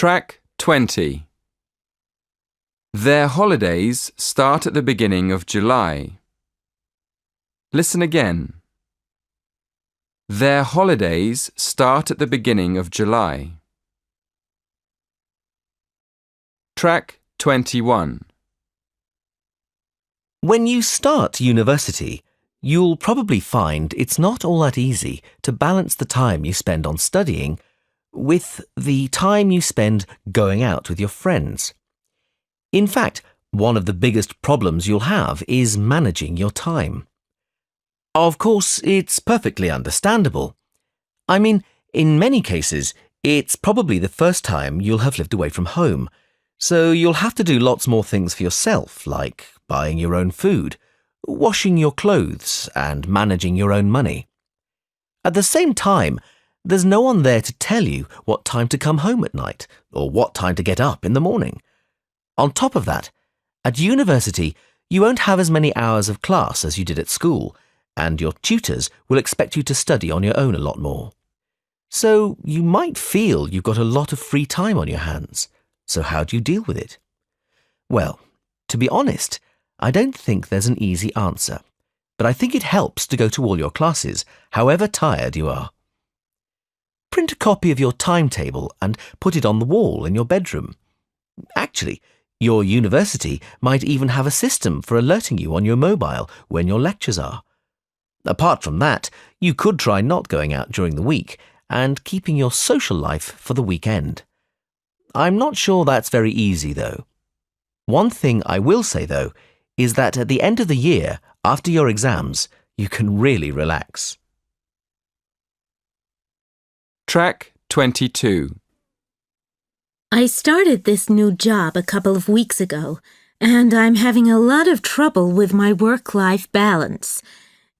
Track 20. Their holidays start at the beginning of July. Listen again. Their holidays start at the beginning of July. Track 21. When you start university, you'll probably find it's not all that easy to balance the time you spend on studying with the time you spend going out with your friends. In fact, one of the biggest problems you'll have is managing your time. Of course, it's perfectly understandable. I mean, in many cases, it's probably the first time you'll have lived away from home, so you'll have to do lots more things for yourself, like buying your own food, washing your clothes, and managing your own money. At the same time, there's no one there to tell you what time to come home at night, or what time to get up in the morning. On top of that, at university, you won't have as many hours of class as you did at school, and your tutors will expect you to study on your own a lot more. So you might feel you've got a lot of free time on your hands. So how do you deal with it? Well, to be honest, I don't think there's an easy answer, but I think it helps to go to all your classes, however tired you are. Print a copy of your timetable and put it on the wall in your bedroom. Actually, your university might even have a system for alerting you on your mobile when your lectures are. Apart from that, you could try not going out during the week and keeping your social life for the weekend. I'm not sure that's very easy, though. One thing I will say, though, is that at the end of the year, after your exams, you can really relax. Track 22. I started this new job a couple of weeks ago, and I'm having a lot of trouble with my work-life balance.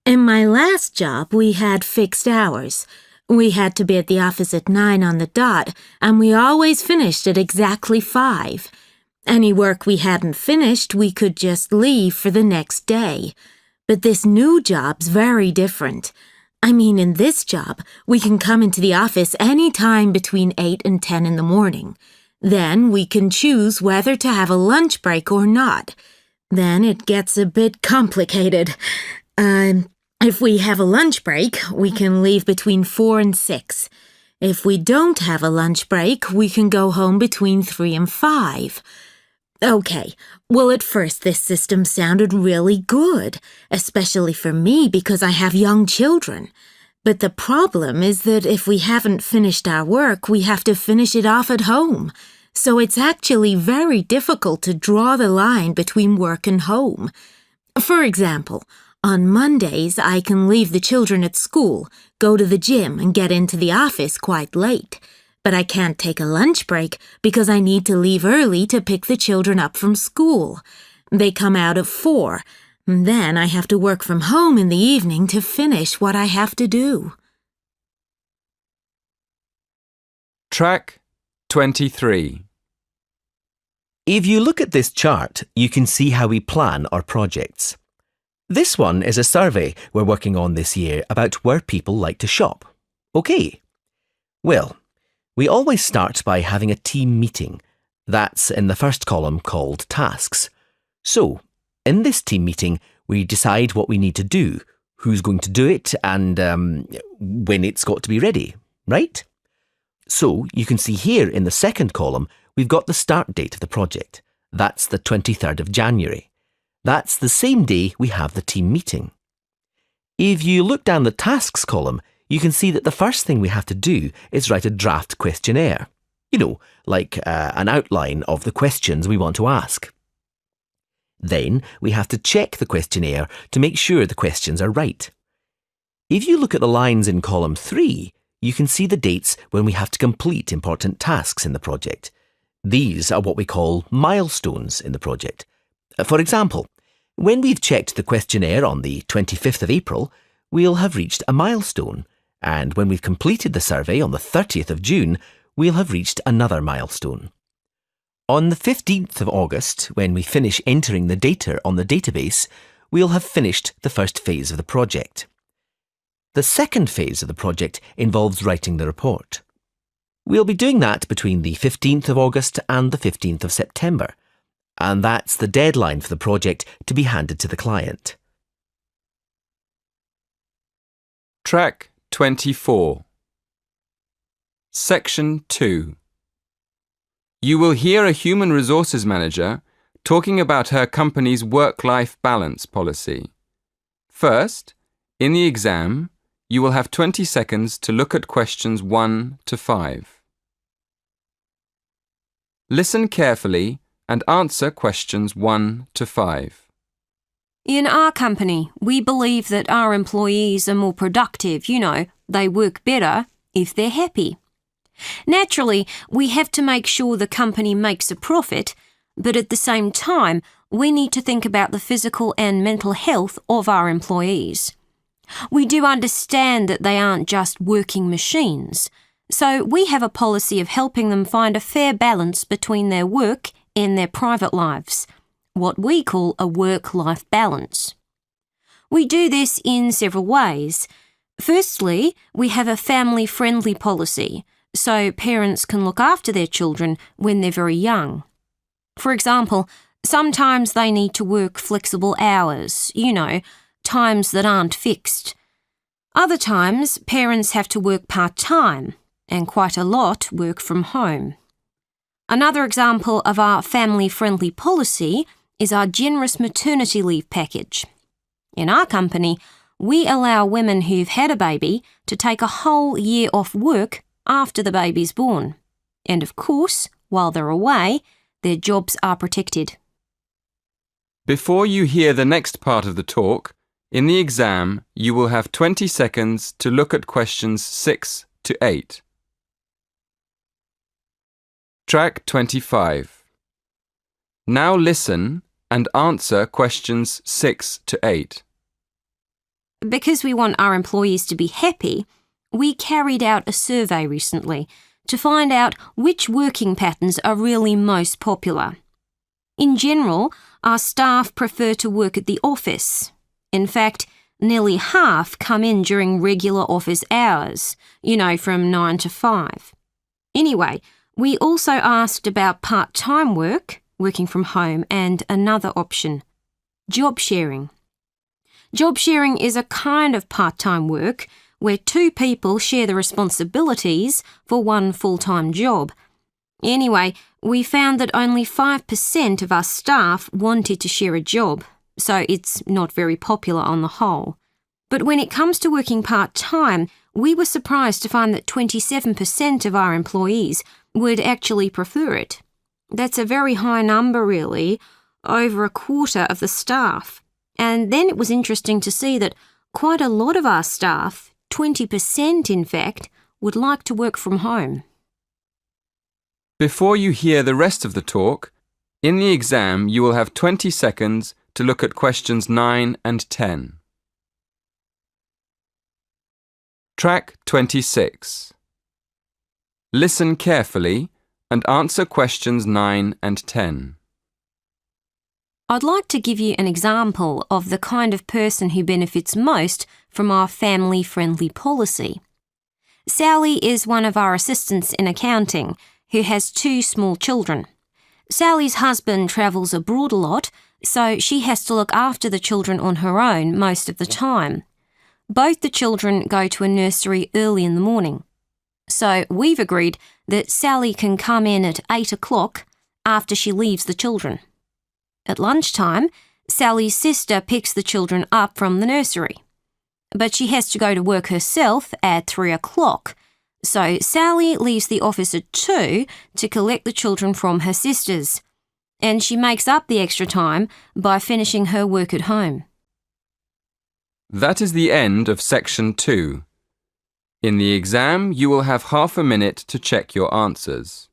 In my last job, we had fixed hours. We had to be at the office at 9 on the dot, and we always finished at exactly 5. Any work we hadn't finished, we could just leave for the next day. But this new job's very different. I mean, in this job, we can come into the office any time between 8 and 10 in the morning. Then we can choose whether to have a lunch break or not. Then it gets a bit complicated. If we have a lunch break, we can leave between 4 and 6. If we don't have a lunch break, we can go home between 3 and 5. Okay, well, at first this system sounded really good, especially for me because I have young children. But the problem is that if we haven't finished our work, we have to finish it off at home. So it's actually very difficult to draw the line between work and home. For example, on Mondays, I can leave the children at school, go to the gym, and get into the office quite late. But I can't take a lunch break because I need to leave early to pick the children up from school. They come out at 4. And then I have to work from home in the evening to finish what I have to do. Track 23. If you look at this chart, you can see how we plan our projects. This one is a survey we're working on this year about where people like to shop. Okay. Well, we always start by having a team meeting. That's in the first column called tasks. So, in this team meeting, we decide what we need to do, who's going to do it, and when it's got to be ready, right? So, you can see here in the second column, we've got the start date of the project. That's the 23rd of January. That's the same day we have the team meeting. If you look down the tasks column, you can see that the first thing we have to do is write a draft questionnaire. You know, like an outline of the questions we want to ask. Then we have to check the questionnaire to make sure the questions are right. If you look at the lines in column 3, you can see the dates when we have to complete important tasks in the project. These are what we call milestones in the project. For example, when we've checked the questionnaire on the 25th of April, we'll have reached a milestone, and when we've completed the survey on the 30th of June, we'll have reached another milestone. On the 15th of August, when we finish entering the data on the database, we'll have finished the first phase of the project. The second phase of the project involves writing the report. We'll be doing that between the 15th of August and the 15th of September, and that's the deadline for the project to be handed to the client. Track 24. Section 2. You will hear a human resources manager talking about her company's work-life balance policy. First, in the exam, you will have 20 seconds to look at questions 1 to 5. Listen carefully and answer questions 1 to 5. In our company, we believe that our employees are more productive, they work better if they're happy. Naturally, we have to make sure the company makes a profit, but at the same time, we need to think about the physical and mental health of our employees. We do understand that they aren't just working machines, so we have a policy of helping them find a fair balance between their work and their private lives, what we call a work-life balance. We do this in several ways. Firstly, we have a family-friendly policy, so parents can look after their children when they're very young. For example, sometimes they need to work flexible hours, times that aren't fixed. Other times, parents have to work part-time, and quite a lot work from home. Another example of our family-friendly policy is our generous maternity leave package. In our company, we allow women who've had a baby to take a whole year off work after the baby's born. And of course, while they're away, their jobs are protected. Before you hear the next part of the talk, in the exam, you will have 20 seconds to look at questions 6 to 8. Track 25. Now listen and answer questions 6 to 8. Because we want our employees to be happy, we carried out a survey recently to find out which working patterns are really most popular. In general, our staff prefer to work at the office. In fact, nearly half come in during regular office hours, from 9 to 5. Anyway, we also asked about part-time work, working from home, and another option, job sharing. Job sharing is a kind of part-time work where two people share the responsibilities for one full-time job. Anyway, we found that only 5% of our staff wanted to share a job, so it's not very popular on the whole. But when it comes to working part-time, we were surprised to find that 27% of our employees would actually prefer it. That's a very high number, really, over a quarter of the staff. And then it was interesting to see that quite a lot of our staff, 20% in fact, would like to work from home. Before you hear the rest of the talk, in the exam you will have 20 seconds to look at questions 9 and 10. Track 26. Listen carefully and answer questions 9 and 10. I'd like to give you an example of the kind of person who benefits most from our family-friendly policy. Sally is one of our assistants in accounting who has 2 small children. Sally's husband travels abroad a lot, so she has to look after the children on her own most of the time. Both the children go to a nursery early in the morning. So we've agreed that Sally can come in at 8 o'clock after she leaves the children. At lunchtime, Sally's sister picks the children up from the nursery. But she has to go to work herself at 3 o'clock, so Sally leaves the office at 2 to collect the children from her sisters, and she makes up the extra time by finishing her work at home. That is the end of section 2. In the exam, you will have half a minute to check your answers.